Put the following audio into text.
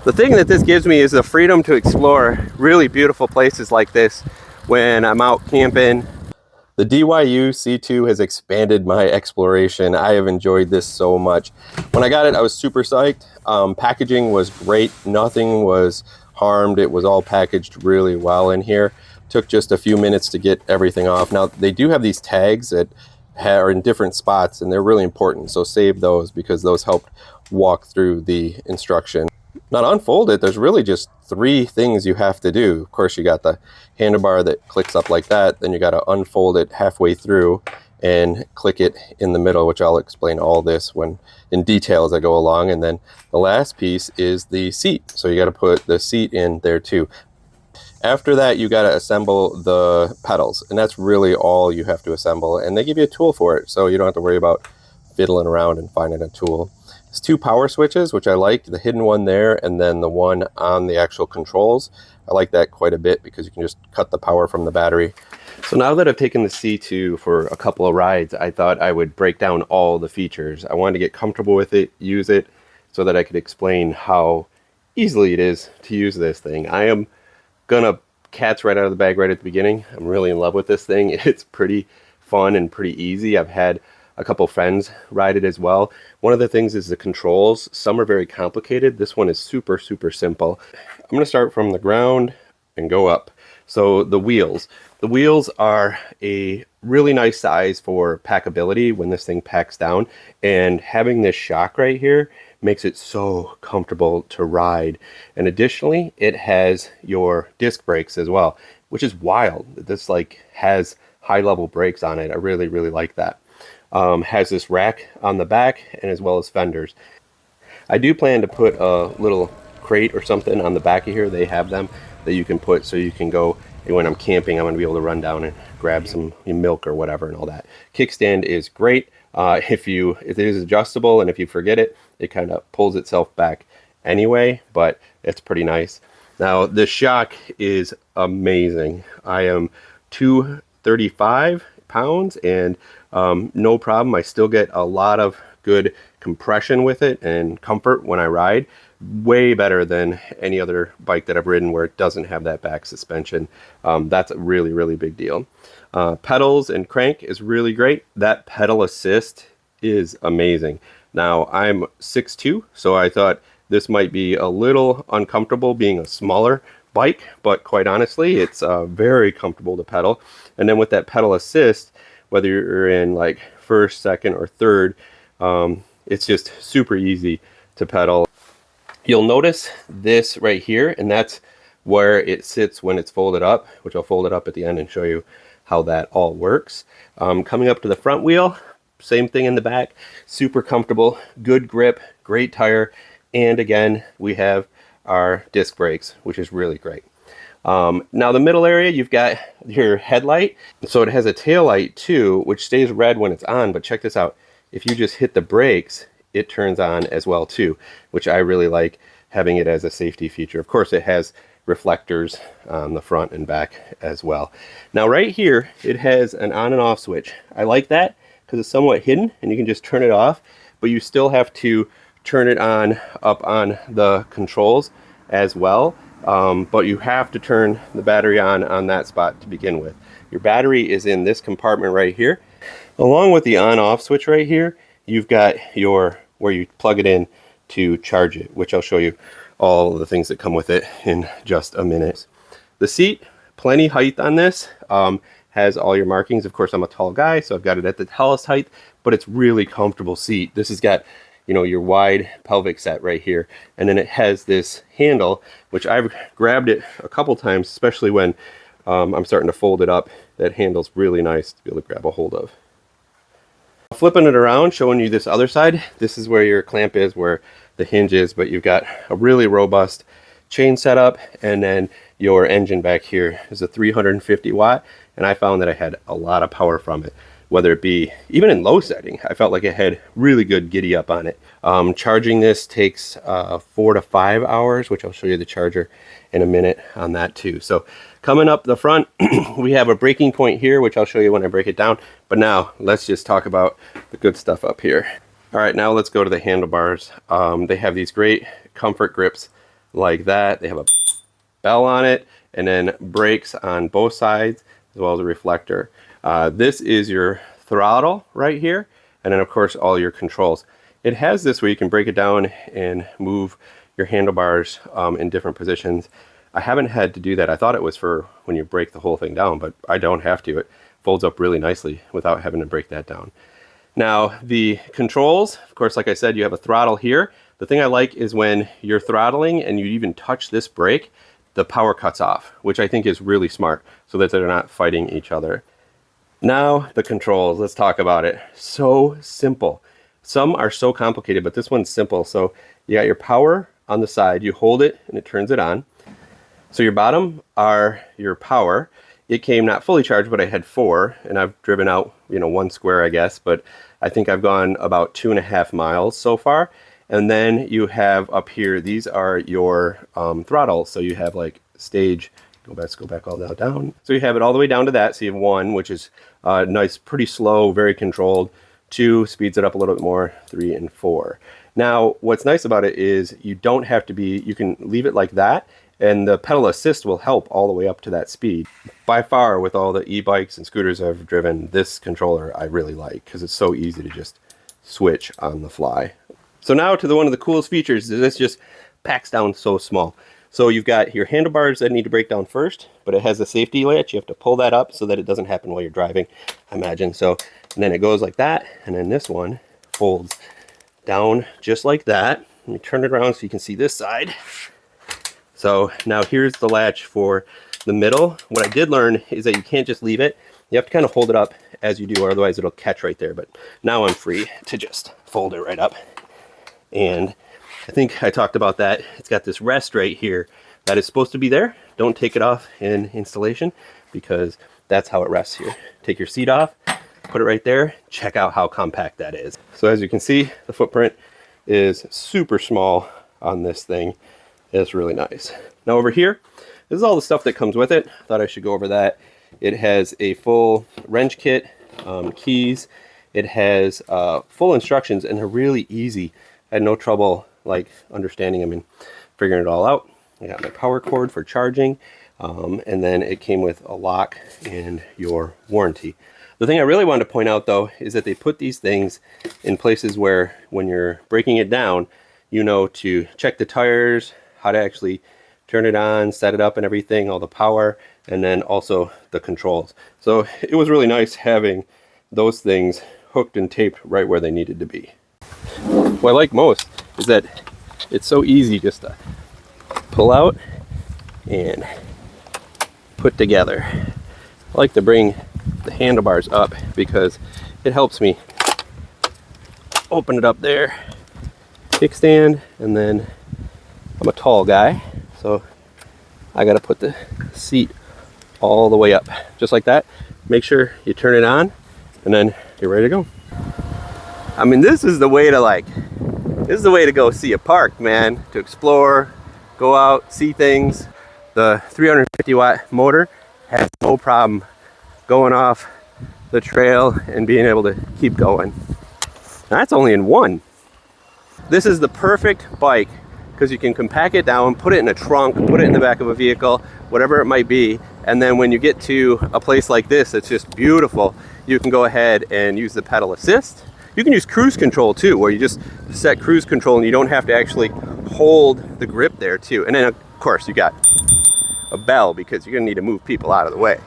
The thing that this gives me is the freedom to explore really beautiful places like this when I'm out camping. The DYU C2 has expanded my exploration. I have enjoyed this so much. When I got it, I was super psyched. Packaging was great. Nothing was harmed. It was all packaged really well in here. Took just a few minutes to get everything off. Now, they do have these tags that are in different spots, and they're really important. So save those because those helped walk through the instruction. Now to unfold it, there's really just 3 things you have to do. Of course, you got the handlebar that clicks up like that. Then you got to unfold it halfway through and click it in the middle, which I'll explain all this when in detail as I go along. And then the last piece is the seat. So you got to put the seat in there too. After that, you got to assemble the pedals, and that's really all you have to assemble. And they give you a tool for it, so you don't have to worry about fiddling around and finding a tool. There's 2 power switches, which I like, the hidden one there and then the one on the actual controls. I like that quite a bit because you can just cut the power from the battery. So now that I've taken the C2 for a couple of rides, I thought I would break down all the features. I wanted to get comfortable with it, use it, so that I could explain how easily it is to use this thing. I am gonna cats right out of the bag right at the beginning. I'm really in love with this thing. It's pretty fun and pretty easy. I've had a couple friends ride it as well. One of the things is the controls. Some are very complicated. This one is super simple. I'm going to start from the ground and go up. So the wheels are a really nice size for packability when this thing packs down, and having this shock right here makes it so comfortable to ride. And additionally, it has your disc brakes as well, which is wild. This like has high level brakes on it. I really like that. Has this rack on the back and as well as fenders. I do plan to put a little crate or something on the back of here. They have them that you can put, so you can go, and when I'm camping, I'm going to be able to run down and grab some milk or whatever and all that. Kickstand is great. If it is adjustable, and if you forget it, it kind of pulls itself back anyway, but it's pretty nice. Now the shock is amazing. I am 235 pounds and no problem. I still get a lot of good compression with it and comfort when I ride. Way better than any other bike that I've ridden where it doesn't have that back suspension. That's a really big deal. Pedals and crank is really great. That pedal assist is amazing. Now I'm 6'2", so I thought this might be a little uncomfortable being a smaller bike, but quite honestly, it's very comfortable to pedal. And then with that pedal assist, whether you're in like first, second, or third, it's just super easy to pedal. You'll notice this right here, and that's where it sits when it's folded up, which I'll fold it up at the end and show you how that all works. Coming up to the front wheel, same thing in the back, super comfortable, good grip, great tire, and again, we have our disc brakes, which is really great. Now the middle area, you've got your headlight. So it has a tail light too, which stays red when it's on, but check this out. If you just hit the brakes, it turns on as well too, which I really like, having it as a safety feature. Of course, it has reflectors on the front and back as well. Now right here, it has an on and off switch. I like that because it's somewhat hidden and you can just turn it off, but you still have to turn it on up on the controls as well. But you have to turn the battery on that spot to begin with. Your battery is in this compartment right here. Along with the on-off switch right here, you've got your where you plug it in to charge it, which I'll show you all the things that come with it in just a minute. The seat, plenty height on this, has all your markings. Of course, I'm a tall guy, so I've got it at the tallest height, but it's really comfortable seat. This has got, you know, your wide pelvic set right here, and then it has this handle, which I've grabbed it a couple times, especially when I'm starting to fold it up. That handle's really nice to be able to grab a hold of. Flipping it around, showing you this other side, this is where your clamp is, where the hinge is, but you've got a really robust chain setup, and then your engine back here is a 350 watt, and I found that I had a lot of power from it, whether it be even in low setting. I felt like it had really good giddy up on it. Charging this takes 4 to 5 hours, which I'll show you the charger in a minute on that too. So coming up the front, we have a braking point here, which I'll show you when I break it down. But now let's just talk about the good stuff up here. All right, now let's go to the handlebars. They have these great comfort grips like that. They have a bell on it, and then brakes on both sides, as well as a reflector. This is your throttle right here, and then of course all your controls. It has this where you can break it down and move your handlebars in different positions. I haven't had to do that. I thought it was for when you break the whole thing down, but I don't have to. It folds up really nicely without having to break that down. Now the controls, of course, like I said, you have a throttle here. The thing I like is when you're throttling and you even touch this brake, the power cuts off, which I think is really smart so that they're not fighting each other. Now the controls, let's talk about it. So simple. Some are so complicated, but this one's simple. So you got your power on the side, you hold it and it turns it on. So your bottom are your power. It came not fully charged, but I had 4, and I've driven out, 1 square, I guess, but I think I've gone about 2.5 miles so far. And then you have up here, these are your throttles. So you have like stage, let's go back all the way down. So you have it all the way down to that. So you have 1, which is nice, pretty slow, very controlled. 2 speeds it up a little bit more, 3 and 4. Now, what's nice about it is you don't have to be, you can leave it like that, and the pedal assist will help all the way up to that speed. By far, with all the e-bikes and scooters I've driven, this controller I really like because it's so easy to just switch on the fly. So now to one of the coolest features is this just packs down so small. So you've got your handlebars that need to break down first, but it has a safety latch. You have to pull that up so that it doesn't happen while you're driving, I imagine. So, and then it goes like that, and then this one folds down just like that. Let me turn it around so you can see this side. So now here's the latch for the middle. What I did learn is that you can't just leave it. You have to kind of hold it up as you do, or otherwise it'll catch right there. But now I'm free to just fold it right up. And I think I talked about that. It's got this rest right here that is supposed to be there. Don't take it off in installation because that's how it rests here. Take your seat off, put it right there. Check out how compact that is. So as you can see, the footprint is super small on this thing. It's really nice. Now over here, this is all the stuff that comes with it. Thought I should go over that. It has a full wrench kit, keys. It has full instructions, and they're really easy. I had no trouble like understanding them and figuring it all out. I got my power cord for charging, and then it came with a lock and your warranty. The thing I really wanted to point out though is that they put these things in places where when you're breaking it down, to check the tires, how to actually turn it on, set it up and everything, all the power, and then also the controls. So it was really nice having those things hooked and taped right where they needed to be. What I like most is that it's so easy just to pull out and put together. I like to bring the handlebars up because it helps me open it up there, kickstand, and then I'm a tall guy, so I got to put the seat all the way up, just like that. Make sure you turn it on, and then you're ready to go. I mean, this is the way to go see a park, man, to explore, go out, see things. The 350 watt motor has no problem going off the trail and being able to keep going. Now, that's only in 1. This is the perfect bike because you can compact it down, put it in a trunk, put it in the back of a vehicle, whatever it might be. And then when you get to a place like this, it's just beautiful. You can go ahead and use the pedal assist. You can use cruise control too, where you just set cruise control and you don't have to actually hold the grip there too. And then of course you got a bell because you're gonna need to move people out of the way.